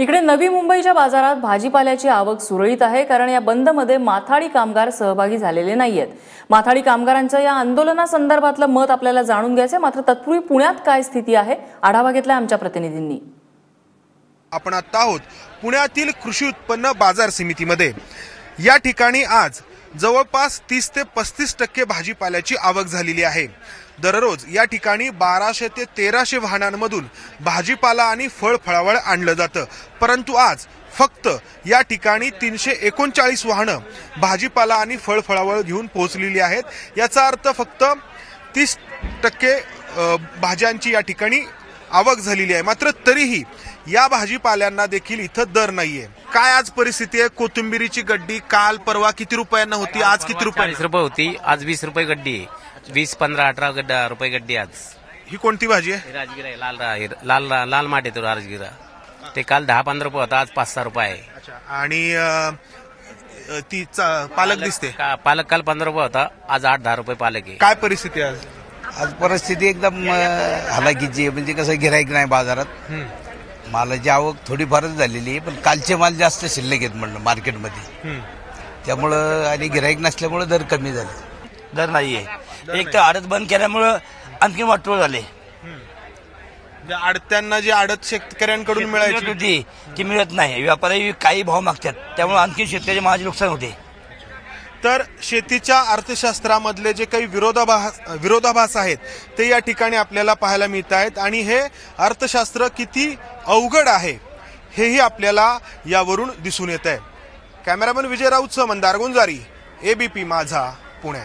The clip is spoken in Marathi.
इकडे नवी मुंबईच्या बाजारात भाजीपाल्याची आवक सुरळीत आहे, कारण या बंदमध्ये माथाडी कामगार सहभागी झालेले नाहीयेत। माथाडी कामगारांच्या या आंदोलनासंदर्भातलं मत आपल्याला जाणून घ्यायचं, मात्र तत्पूर्वी पुण्यात काय स्थिती आहे आढावा घेतला आमच्या प्रतिनिधींनी। आपण आता आहोत पुण्यातील कृषी उत्पन्न बाजार समितीमध्ये। या ठिकाणी आज जवळपास 30 ते 35% भाजीपाल्याची आवक झालेली आहे। दररोज या ठिकाणी 1200 ते 1300 वाहनांमधून भाजीपाला आणि फळफळावळ आणलं जातं, परंतु आज फक्त या ठिकाणी 339 वाहनं भाजीपाला आणि फळफळावळ घेऊन पोहोचलेली आहेत। याचा अर्थ फक्त 30% भाज्यांची या ठिकाणी आवक झालेली आहे। मात्र तरीही या भाजीपाल्यांना देखील इथं दर नाहीये। काय आज परिस्थिती आहे? कोथिंबीरीची गड्डी काल परवा किती रुपयांना होती, आज किती रुपये? 40 रुपये होती, आज 20 रुपये गड्डी आहे। 20, 15, 18 रुपये गड्डी आज। ही कोणती भाजी आहे? राजगिरा आहे, लाल माठ येतो राजगिरा। ते काल 10-15 रुपये होता, आज 5-6 रुपये आहे। आणि ती पालक दिसते, पालक काल 15 रुपये होता, आज 8-10 रुपये पालक आहे। काय परिस्थिती आहे आज परिस्थिती एकदम हलाखीची आहे। म्हणजे कसं गिराईक नाही बाजारात, मालाची आवक थोडीफारच झालेली आहे, पण कालचे माल जास्त शिल्लक आहेत म्हणलं मार्केटमध्ये, त्यामुळं आणि गिराईक नसल्यामुळे दर कमी झाले। दर नाहीये, एक तर आडत बंद केल्यामुळं आणखी वाटोळ झाले। आडत्यांना जी आडत शेतकऱ्यांकडून मिळायची होती ती मिळत नाही, व्यापारी काही भाव मागतात, त्यामुळे आणखी शेतकऱ्याचे माझे नुकसान होते। तर शेतीच्या अर्थशास्त्रामधले जे काही विरोधाभास आहेत ते या ठिकाणी आपल्याला पाहायला मिळत आहेत, आणि हे अर्थशास्त्र किती अवघड आहे हेही आपल्याला यावरून दिसून येत आहे। कॅमेरामन विजय राऊतसह मंदार गुंजारी, एबीपी माझा, पुणे।